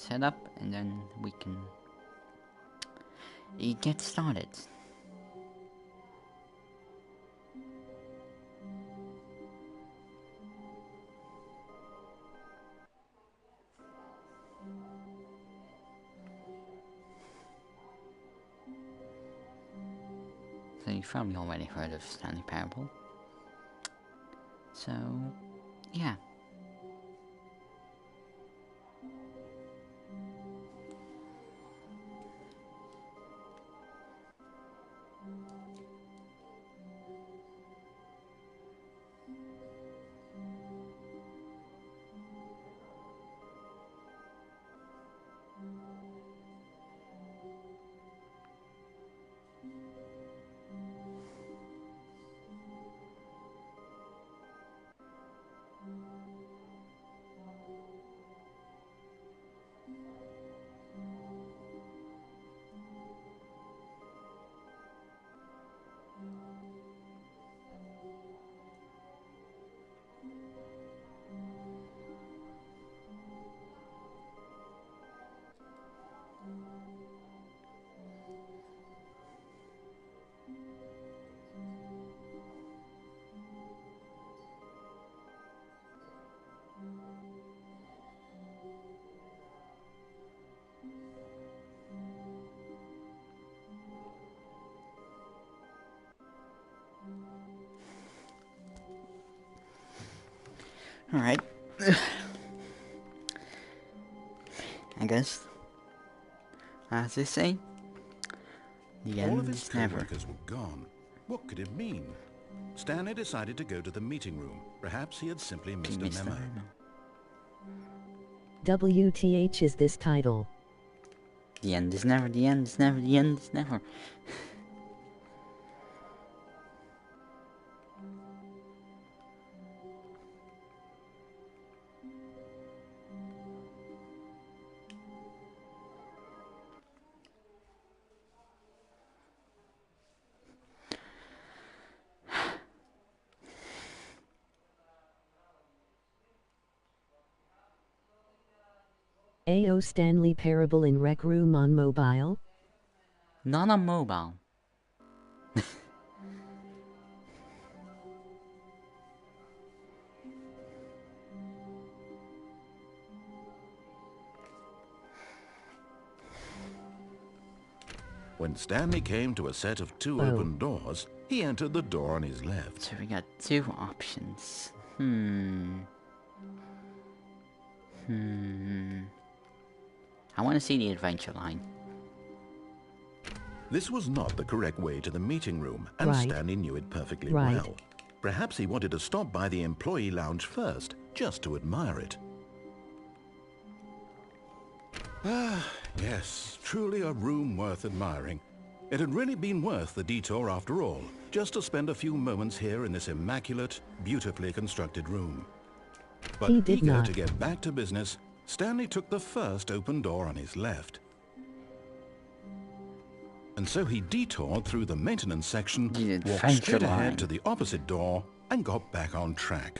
set up, and then we can get started. So you've probably already heard of Stanley Parable. So, yeah. Alright. I guess, as they say, the All end of his is never. co-workers were gone. What could it mean? Stanley decided to go to the meeting room. Perhaps he had simply missed a memo. WTH is this title? The end is never, the end is never, the end is never. AO Stanley Parable in Rec Room on mobile? Not on mobile. When Stanley came to a set of two open doors, he entered the door on his left. So we got two options. I want to see the adventure line. This was not the correct way to the meeting room, and Stanley knew it perfectly well. Perhaps he wanted to stop by the employee lounge first, just to admire it. Ah, yes, truly a room worth admiring. It had really been worth the detour after all, just to spend a few moments here in this immaculate, beautifully constructed room. But eager to get back to business, Stanley took the first open door on his left. And so he detoured through the maintenance section, walked straight ahead to the opposite door, and got back on track.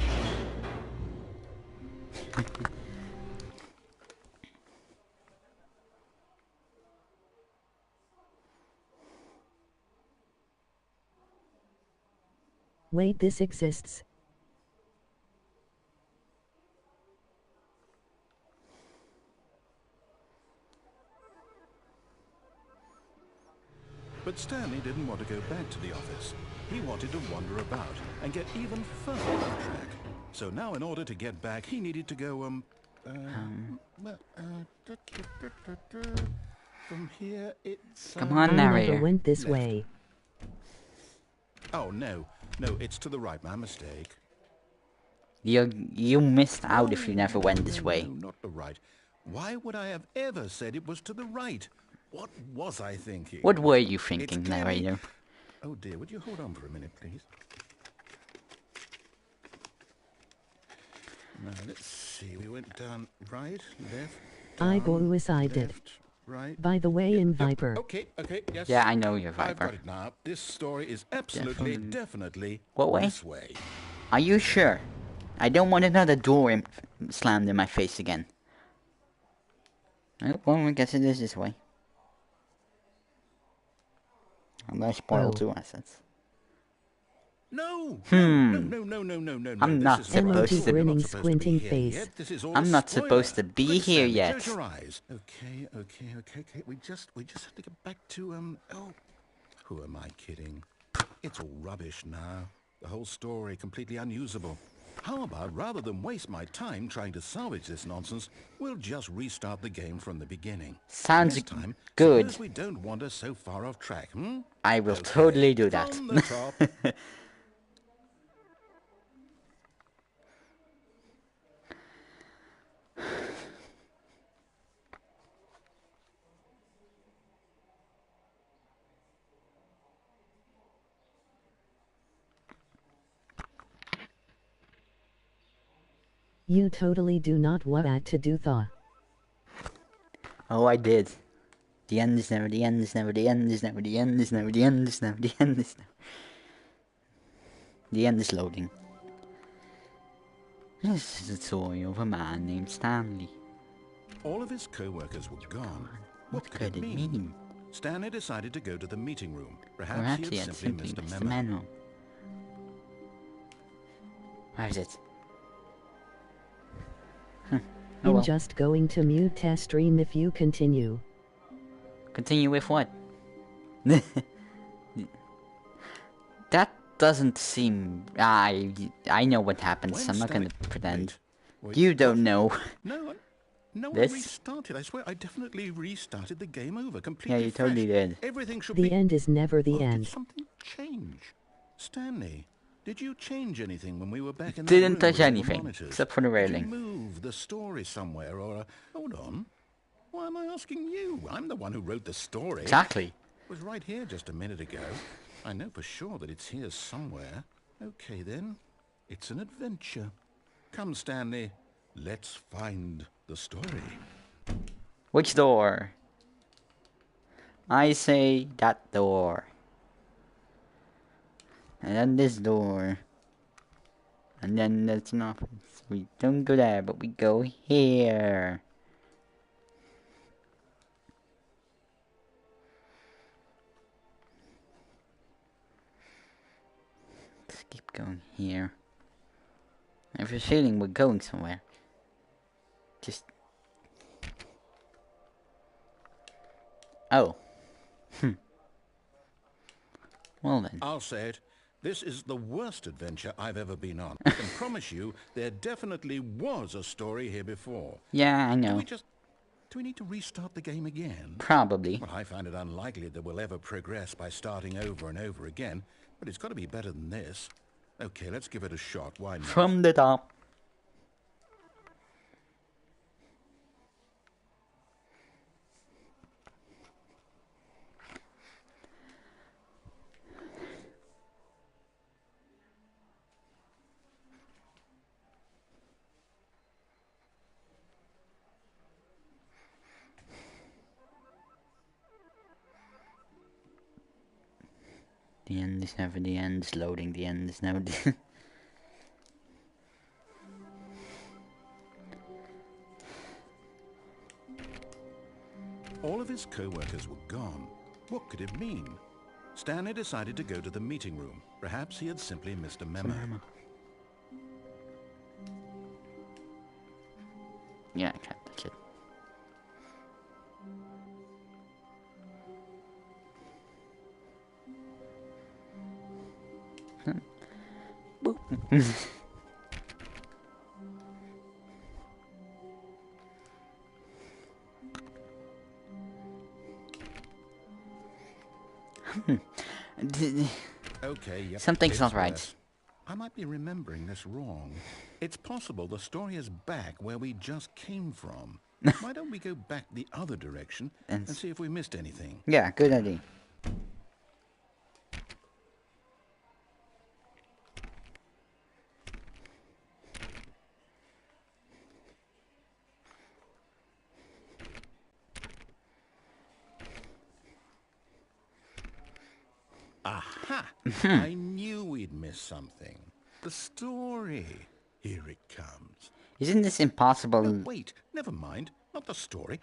Wait, this exists. But Stanley didn't want to go back to the office. He wanted to wander about and get even further on track. So now in order to get back, he needed to go, from here it's... Come on, narrator. I never went this way. Oh, no, it's to the right, my mistake. You missed out if you never went this way. No, not the right. Why would I have ever said it was to the right? What was I thinking? What were you thinking, narrator? Oh dear, would you hold on for a minute, please? Now, let's see. We went down right, left, I've always decided. Right. By the way, in Viper. Okay, yes. Yeah, I know you're Viper. I've got it now. This story is absolutely, definitely what way? This way. Are you sure? I don't want another door slammed in my face again. Well, I guess it is this way. Unless spoil Oh. 2 assets. No! Hmm. No. I'm not This is supposed Emoji to- we're not grinning, supposed to be squinting here face. yet. This is all I'm a not spoiler. supposed to be Quick, here Stanley, yet. Close your eyes. Okay. We just have to get back to oh, who am I kidding? It's all rubbish now. The whole story completely unusable. How about, rather than waste my time trying to salvage this nonsense, we'll just restart the game from the beginning. Sounds This time, good. suppose we don't wander so far off track, I will Okay, totally do that. From the top. You totally do not want to do thaw. Oh, I did. The end is never the end is never the end is never the end is never the end is never the end is never. The end is loading. This is the story of a man named Stanley. All of his co-workers were gone. What could it mean? Stanley decided to go to the meeting room. Perhaps he had simply missed the memo. Where is it? Oh I'm well. just going to mute test stream if you continue. Continue with what? That doesn't seem... I know what happens. When I'm not gonna Stanley- pretend. Wait, You don't know. No, I This? restarted. I swear, I definitely restarted the game over completely. Yeah, you totally fresh. did. Everything should The be. end is never the Oh, end. Did something change? Stanley, did you change anything when we were back in that Didn't room touch with all the anything, monitors? except for the Did railing. you move the story somewhere, or hold on? Why am I asking you? I'm the one who wrote the story. Exactly. It was right here just a minute ago. I know for sure that it's here somewhere. Okay then, it's an adventure. Come, Stanley, let's find the story. Which door? I say that door. And then this door. And then that's an office. We don't go there, but we go here. Let's keep going here. I have a feeling we're going somewhere. Just... Oh. Well then. I'll say it. This is the worst adventure I've ever been on. I can promise you there definitely was a story here before. Yeah, I know. Do we need to restart the game again? Probably. Well, I find it unlikely that we'll ever progress by starting over and over again, but it's got to be better than this. Okay, let's give it a shot. Why not? From the top. The end is never the end, it's loading, the end is never the All of his co-workers were gone. What could it mean? Stanley decided to go to the meeting room. Perhaps he had simply missed a memo. Yeah, I can't touch it. Boop. Okay, yep. Something's it's not right. worse. I might be remembering this wrong. It's possible the story is back where we just came from. Why don't we go back the other direction and see if we missed anything? Yeah, good idea. Aha! I knew we'd missed something. The story. Here it comes. Isn't this impossible? No, wait, never mind. Not the story.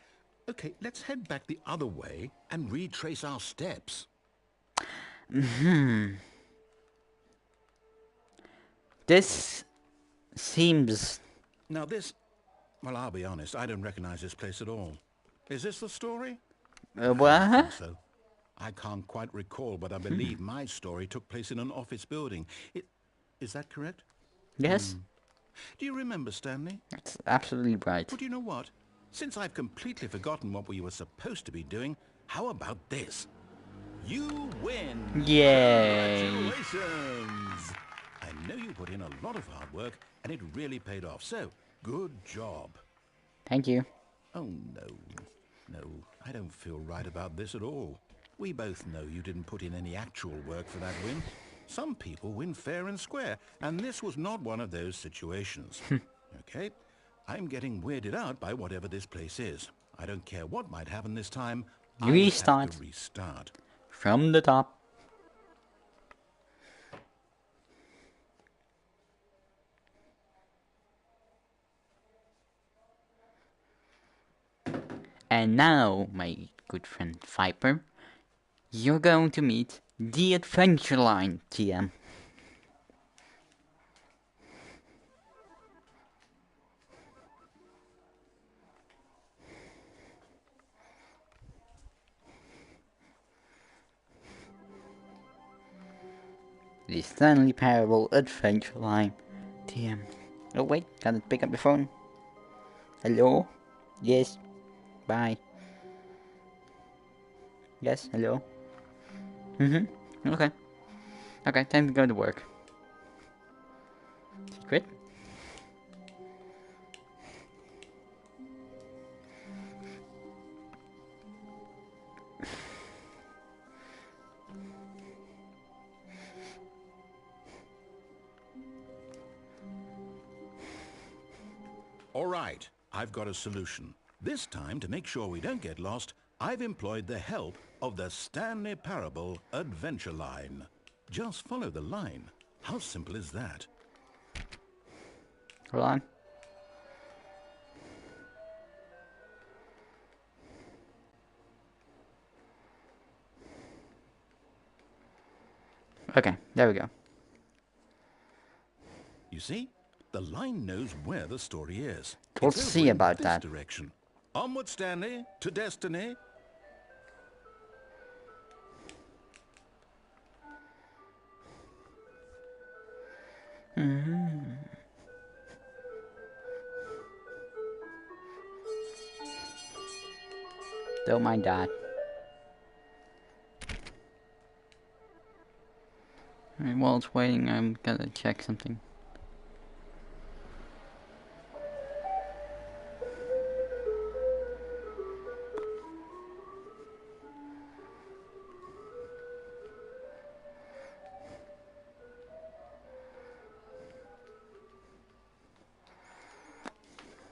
Okay, let's head back the other way and retrace our steps. This seems... Now this... Well, I'll be honest, I don't recognize this place at all. Is this the story? I don't what? think so. I can't quite recall, but I believe my story took place in an office building. Is that correct? Yes, Do you remember, Stanley? that's absolutely right. Well, do you know what? Since I've completely forgotten what we were supposed to be doing, how about this? You win! Yay! Congratulations! I know you put in a lot of hard work, and it really paid off, so good job. Thank you. Oh, no, I don't feel right about this at all. We both know you didn't put in any actual work for that win. Some people win fair and square, and this was not one of those situations. Okay? I'm getting weirded out by whatever this place is. I don't care what might happen this time. I Restart. have to restart. From the top. And now, my good friend Viper, you're going to meet the Adventure Line TM. The Stanley Parable Adventure Line TM. Oh wait, gotta pick up the phone. Hello? Yes. Bye. Yes, hello? Okay. Okay, time to go to work. Secret? All right, I've got a solution. This time, to make sure we don't get lost, I've employed the help of the Stanley Parable Adventure Line. Just follow the line. How simple is that? Hold on. Okay, there we go. You see? The line knows where the story is. We'll It's over see in about this that. direction. Onward, Stanley, to destiny. Don't mind that. Alright, while it's waiting, I'm gonna check something.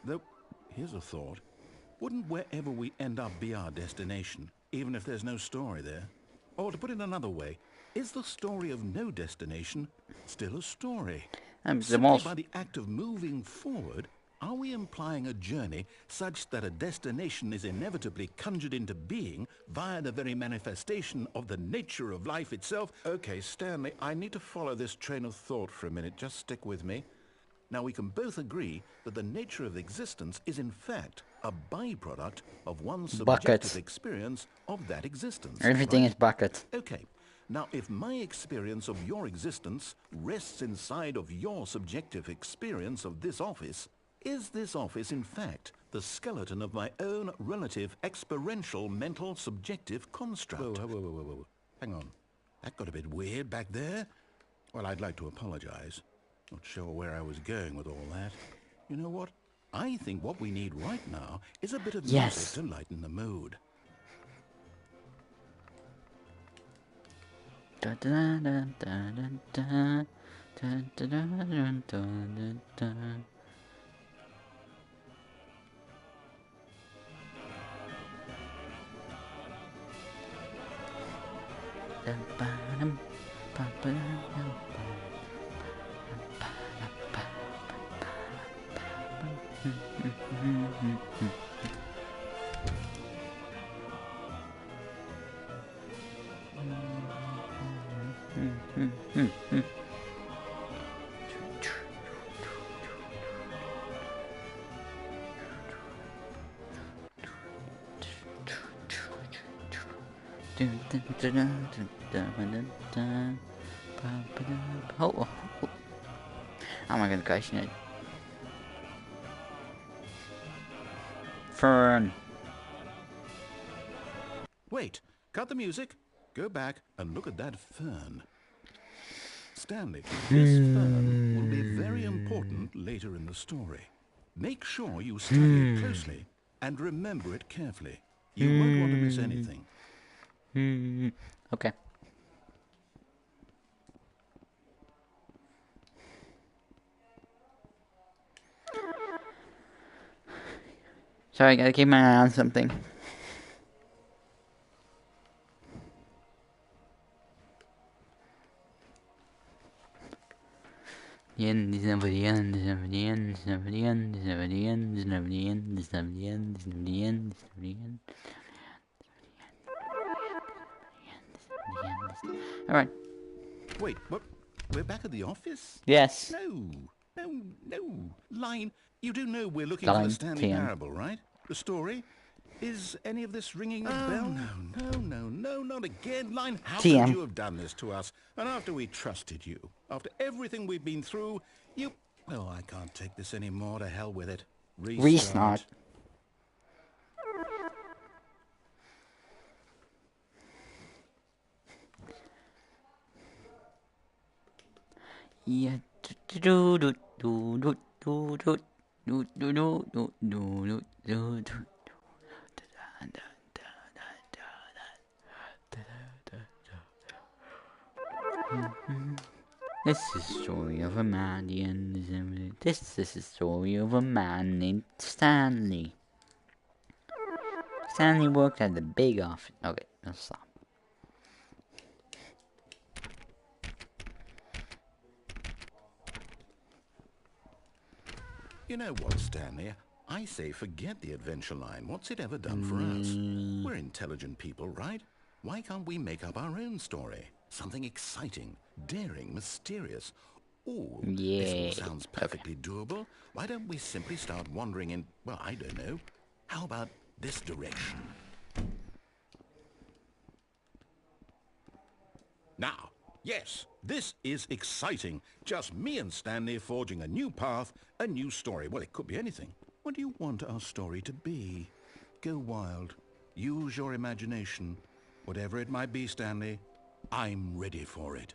Though, here's a thought. Wouldn't wherever we end up be our destination, even if there's no story there? Or to put it another way, is the story of no destination still a story? The Simply most by the act of moving forward, are we implying a journey such that a destination is inevitably conjured into being via the very manifestation of the nature of life itself? Okay, Stanley, I need to follow this train of thought for a minute. Just stick with me. Now, we can both agree that the nature of existence is in fact a byproduct of one's subjective Buckets. experience of that existence. everything right? is bucket. Okay. Now, if my experience of your existence rests inside of your subjective experience of this office, is this office, in fact, the skeleton of my own relative experiential mental subjective construct? Whoa. Hang on. That got a bit weird back there. Well, I'd like to apologize. Not sure where I was going with all that. You know what? I think what we need right now is a bit of Yes. music to lighten the mood. Da da da da da da da da da da da. Oh, how am I gonna question it? Fern. Wait, cut the music. Go back and look at that fern. Stanley, this fern will be very important later in the story. Make sure you study it closely and remember it carefully. You won't want to miss anything. Okay. Sorry, I gotta keep my eye on something. The end is never the end, is never the end, is never the end, is never the end, is never the end, is never the end, is never the end, is never the end. Alright. Wait, what? We're back at the office? Yes. No. Line, you do know we're looking for Line, the Stanley TM. Parable, right? The story? Is any of this ringing a bell? No, not again. Line, how TM. could you have done this to us? And after we trusted you, after everything we've been through, you... Oh, I can't take this anymore. To hell with it. Restart. Yeah. This is the story of a man. This is the story of a man named Stanley. Stanley worked at the big office. Okay, let's stop. You know what, Stanley? I say forget the adventure line. What's it ever done for us? We're intelligent people, right? Why can't we make up our own story? Something exciting, daring, mysterious. Ooh, this all sounds perfectly doable. Why don't we simply start wandering in, well, I don't know. How about this direction? Now, yes, this is exciting. Just me and Stanley forging a new path, a new story. Well, it could be anything. What do you want our story to be? Go wild. Use your imagination. Whatever it might be, Stanley, I'm ready for it.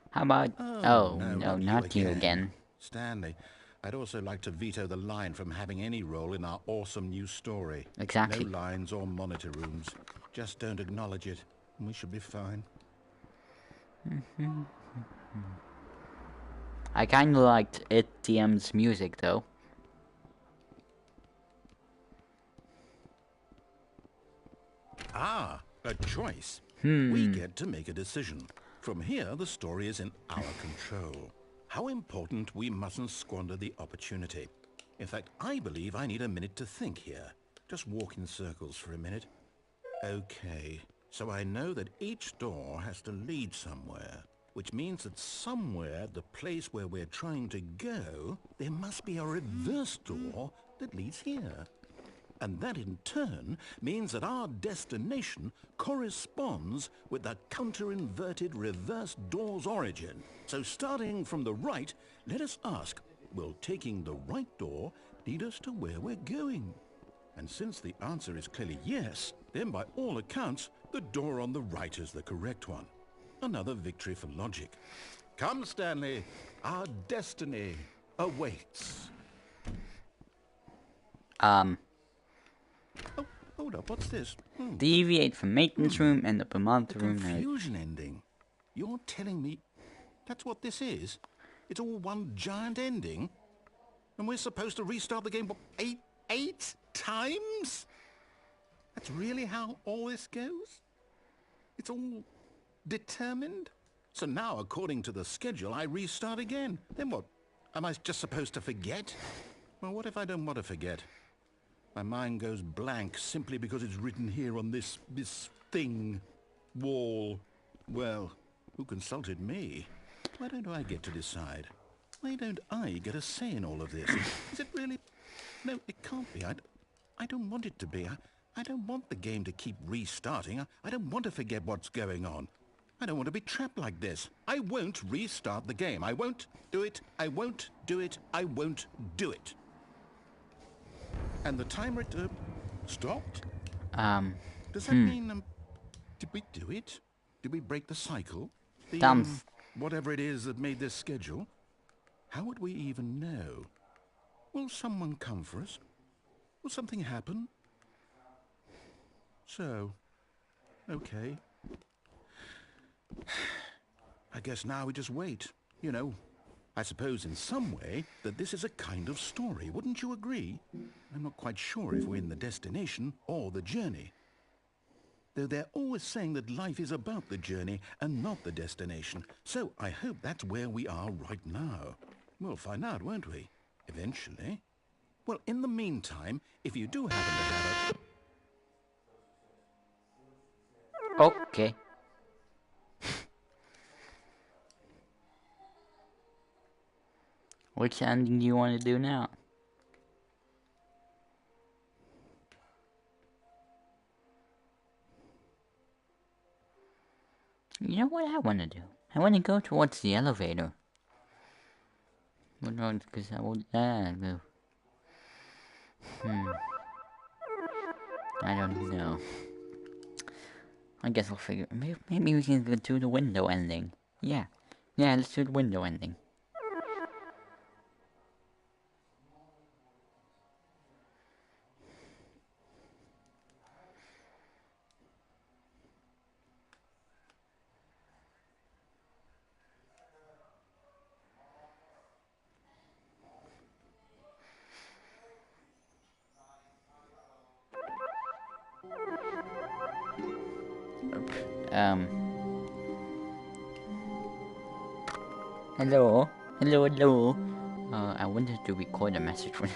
How about... Oh, no, not you again. Stanley, I'd also like to veto the line from having any role in our awesome new story. Exactly. No lines or monitor rooms. Just don't acknowledge it, and we should be fine. I kinda liked it TM's music though. Ah, a choice. We get to make a decision. From here, the story is in our control. How important we mustn't squander the opportunity. In fact, I believe I need a minute to think here. Just walk in circles for a minute. Okay, so I know that each door has to lead somewhere, which means that somewhere, the place where we're trying to go, there must be a reverse door that leads here. And that in turn means that our destination corresponds with the counter-inverted reverse door's origin. So starting from the right, let us ask, will taking the right door lead us to where we're going? And since the answer is clearly yes, then by all accounts, the door on the right is the correct one. Another victory for logic. Come, Stanley, our destiny awaits. Oh, hold up, what's this? Deviate from maintenance room and the monitor room. Confusion ending. You're telling me that's what this is? It's all one giant ending? And we're supposed to restart the game, what, eight times? That's really how all this goes? It's all determined? So now, according to the schedule, I restart again. Then what? Am I just supposed to forget? Well, what if I don't want to forget? My mind goes blank simply because it's written here on this thing, wall. Well, who consulted me. Why don't I get to decide? Why don't I get a say in all of this? Is it really... No, it can't be. I don't want it to be. I don't want the game to keep restarting. I don't want to forget what's going on. I don't want to be trapped like this. I won't restart the game. I won't do it. I won't do it. I won't do it. And the timer stopped? Does that mean, did we do it? Did we break the cycle? The, whatever it is that made this schedule? How would we even know? Will someone come for us? Will something happen? So, okay. I guess now we just wait. You know, I suppose in some way that this is a kind of story. Wouldn't you agree? I'm not quite sure if we're in the destination or the journey. Though they're always saying that life is about the journey and not the destination. So I hope that's where we are right now. We'll find out, won't we? Eventually. Well, in the meantime, if you do happen to have a... Okay. Which ending do you want to do now? You know what I want to do? I want to go towards the elevator. Well, no, because I will... move. I don't know. I guess I'll figure... Maybe we can go do the window ending. Yeah. Yeah, let's do the window ending. Hello? Hello? I wanted to record a message for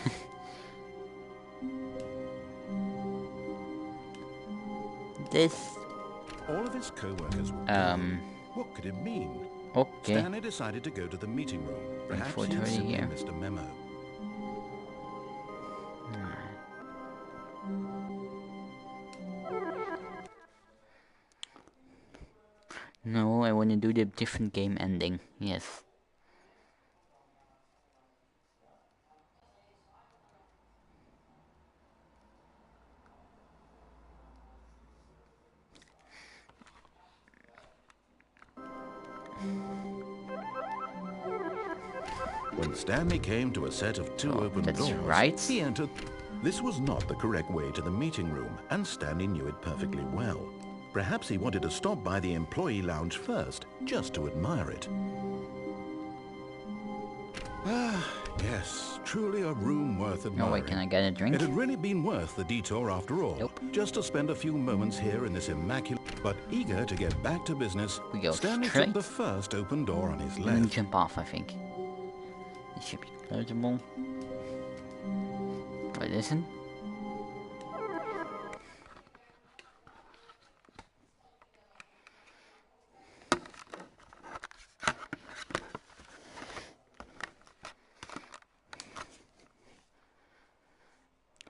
this. All of his co-workers were gone. What could it mean? Okay. Stanley decided to go to the meeting room. Perhaps he simply missed a memo. No, I want to do the different game ending. Yes. When Stanley came to a set of two open doors, right. He entered. This was not the correct way to the meeting room, and Stanley knew it perfectly well. Perhaps he wanted to stop by the employee lounge first, just to admire it. Ah, yes, truly a room worth admiring. Oh wait, can I get a drink? It had really been worth the detour after all. Nope. Just to spend a few moments here in this immaculate... But eager to get back to business, We go Stanley straight. took the first open door on his And left. jump off, I think. It should be closable. But listen.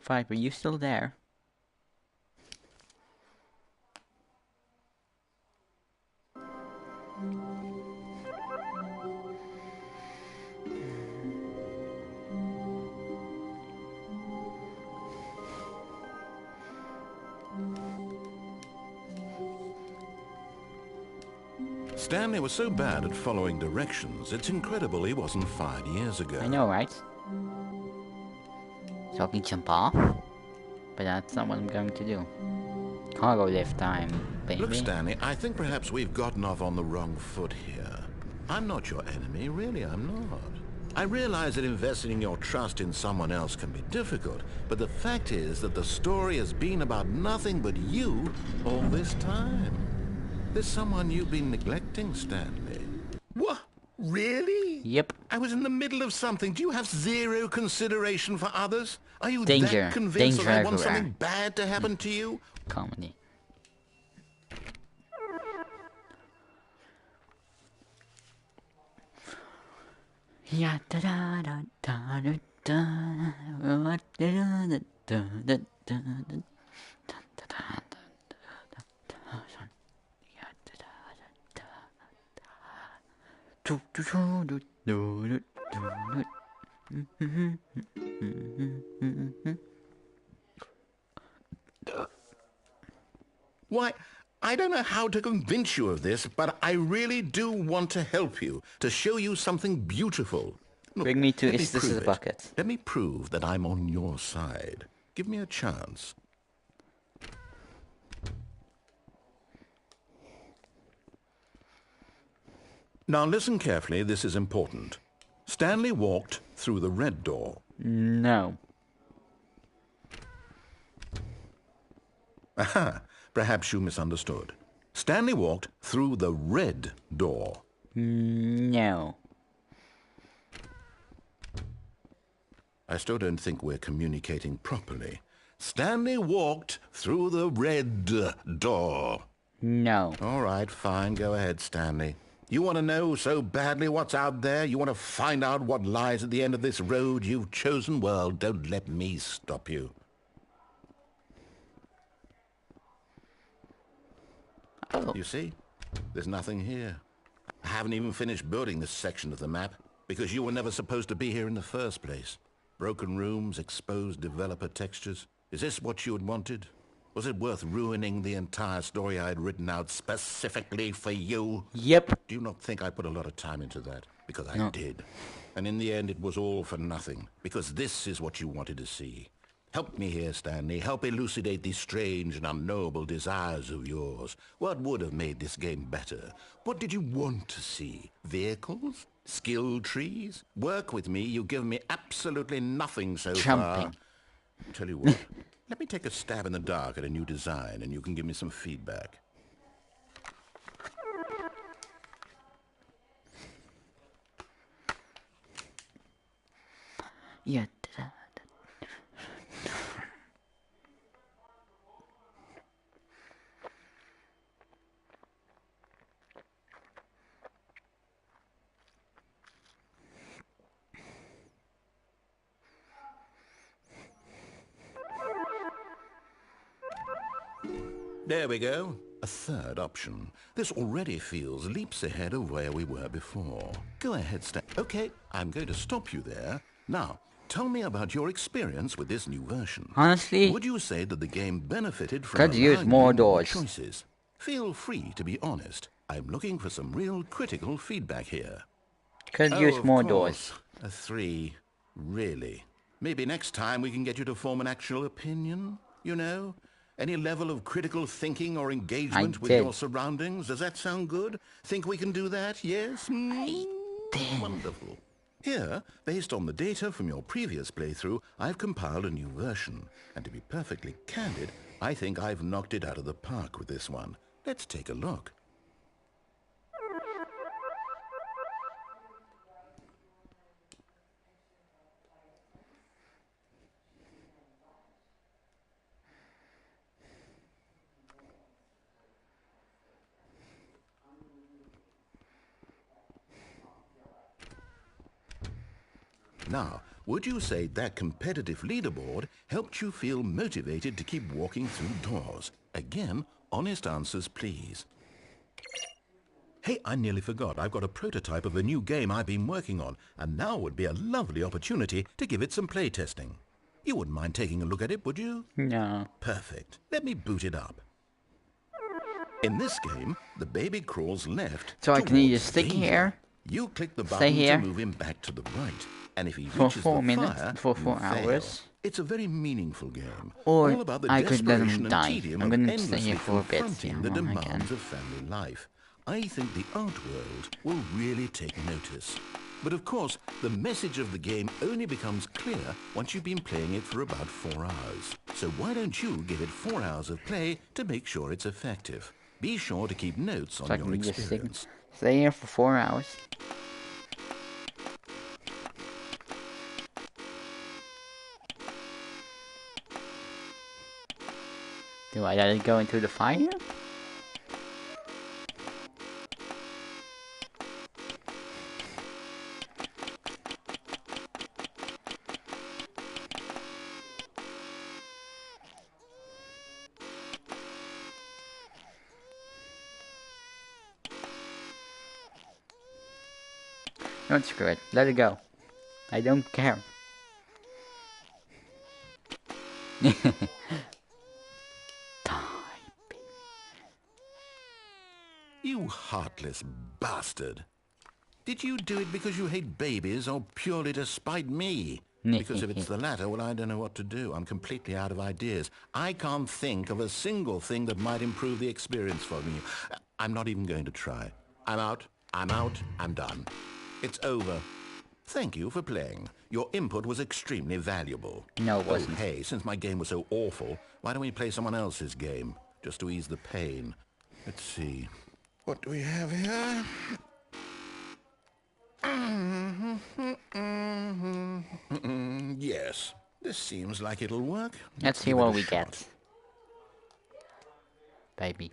Five, are you still there? Stanley was so bad at following directions, it's incredible he wasn't fired years ago. I know, right? So I can jump off, but that's not what I'm going to do. Cargo lift time, baby. Look, Stanley, I think perhaps we've gotten off on the wrong foot here. I'm not your enemy, really, I'm not. I realize that investing your trust in someone else can be difficult, but the fact is that the story has been about nothing but you all this time. There's someone you've been neglecting, Stanley. What? Really? Yep. I was in the middle of something. Do you have zero consideration for others? Are you Danger. that convinced Danger that I want everywhere. something bad to happen to you? Comedy. Yeah, da da da da da da da da da da. Why, I don't know how to convince you of this, but I really do want to help you, to show you something beautiful. Look, Bring me to let This Is prove a it. Bucket. Let me prove that I'm on your side. Give me a chance. Now listen carefully, this is important. Stanley walked through the red door. No. Aha, perhaps you misunderstood. Stanley walked through the red door. No. I still don't think we're communicating properly. Stanley walked through the red door. No. All right, fine. Go ahead, Stanley. You want to know so badly what's out there? You want to find out what lies at the end of this road you've chosen? Well, don't let me stop you. Oh. You see? There's nothing here. I haven't even finished building this section of the map because you were never supposed to be here in the first place. Broken rooms, exposed developer textures. Is this what you had wanted? Was it worth ruining the entire story I had written out specifically for you? Yep. Do you not think I put a lot of time into that? Because I did. And in the end, it was all for nothing. Because this is what you wanted to see. Help me here, Stanley. Help elucidate these strange and unknowable desires of yours. What would have made this game better? What did you want to see? Vehicles? Skill trees? Work with me. You've given me absolutely nothing so far. Jumping. Tell you what. Let me take a stab in the dark at a new design, and you can give me some feedback. Yeah. There we go. A third option. This already feels leaps ahead of where we were before. Go ahead, Stan. Okay, I'm going to stop you there. Now, tell me about your experience with this new version. Honestly, Would you say that the game benefited from could use allowing more you doors. choices? Feel free to be honest. I'm looking for some real critical feedback here. Could use of more course. doors. A 3. Really? Maybe next time we can get you to form an actual opinion, you know? Any level of critical thinking or engagement with did. your surroundings? Does that sound good? Think we can do that? Yes? Wonderful. Here, based on the data from your previous playthrough, I've compiled a new version. And to be perfectly candid, I think I've knocked it out of the park with this one. Let's take a look. Now, would you say that competitive leaderboard helped you feel motivated to keep walking through doors? Again, honest answers, please. Hey, I nearly forgot. I've got a prototype of a new game I've been working on, and now would be a lovely opportunity to give it some playtesting. You wouldn't mind taking a look at it, would you? No. Perfect. Let me boot it up. In this game, the baby crawls left. So I can either towards stick danger. here, You click the stay button here, to move him back to the right. And if he for reaches 4 the minutes, fire, for you 4 fail. hours. It's a very meaningful game. Or all about the I could let him desperation and die. tedium I'm of gonna stay endlessly here for a bit, see confronting how the long I demands can. of family life. I think the art world will really take notice. But of course, the message of the game only becomes clear once you've been playing it for about 4 hours. So why don't you give it 4 hours of play to make sure it's effective? Be sure to keep notes So on I your can just experience. stay here for 4 hours. Do I gotta go into the fire? Don't screw it. Let it go. I don't care. You heartless bastard. Did you do it because you hate babies or purely to spite me? Because if it's the latter, well, I don't know what to do. I'm completely out of ideas. I can't think of a single thing that might improve the experience for me. I'm not even going to try. I'm out. I'm done. It's over. Thank you for playing. Your input was extremely valuable. No, it wasn't. Oh, hey, since my game was so awful, why don't we play someone else's game? Just to ease the pain. Let's see. What do we have here? Yes, this seems like it'll work. Let's see give it what a we shot. get. Baby.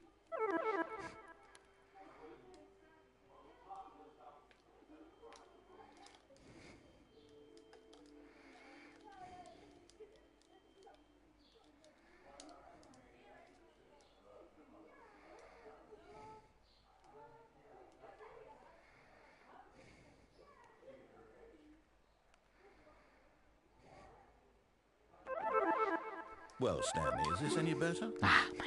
Well, Stanley, is this any better?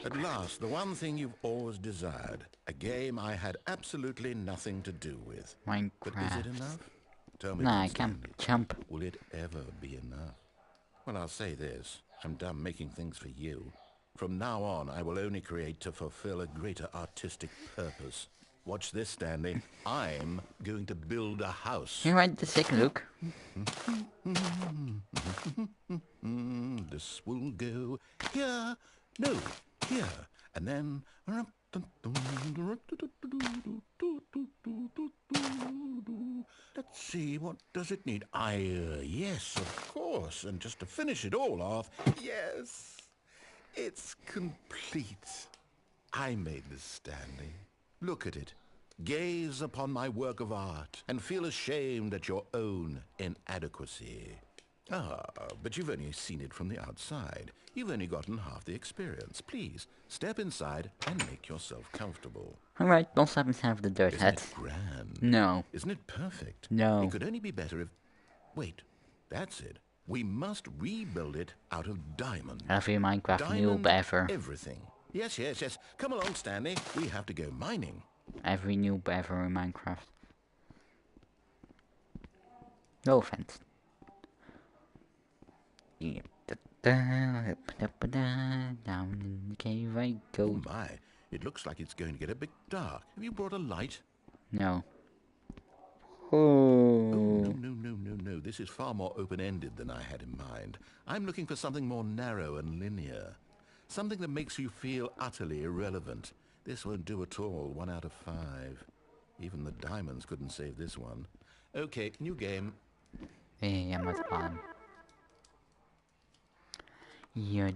At last, the one thing you've always desired. A game I had absolutely nothing to do with. But is Minecraft. it enough? Tell me, Nah, then, I can't Stanley, jump. will it ever be enough? Well, I'll say this. I'm done making things for you. From now on, I will only create to fulfill a greater artistic purpose. Watch this, Stanley. I'm going to build a house. You read the sick look? This will go here, no, here, and then... Let's see, what does it need? Yes, of course, and just to finish it all off, yes, it's complete. I made this, Stanley. Look at it. Gaze upon my work of art and feel ashamed at your own inadequacy. Ah, but you've only seen it from the outside. You've only gotten half the experience. Please, step inside and make yourself comfortable. Alright, don't slap inside of the dirt Isn't head. it grand? No. Isn't it perfect? No. It could only be better if... Wait, that's it. We must rebuild it out of diamond. Every Minecraft Diamond noob ever. everything. Yes. Come along, Stanley. We have to go mining. Every noob ever in Minecraft. No offense. Yeah. Down in the cave I Oh go. my, it looks like it's going to get a bit dark. Have you brought a light? No. Oh, Oh. no. This is far more open-ended than I had in mind. I'm looking for something more narrow and linear. Something that makes you feel utterly irrelevant. This won't do at all. 1 out of 5. Even the diamonds couldn't save this one. Okay, new game. Hey, I'm at the bottom. Yeah,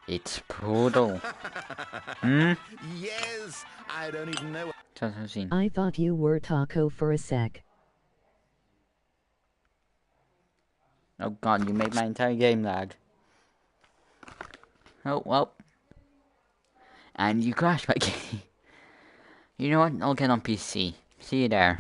It's Poodle. Yes! I don't even know... Dat we zien. I thought you were Taco for a sec. Oh god, you made my entire game lag. Oh, well. And you crashed my game. You know what? I'll get on PC. See you there.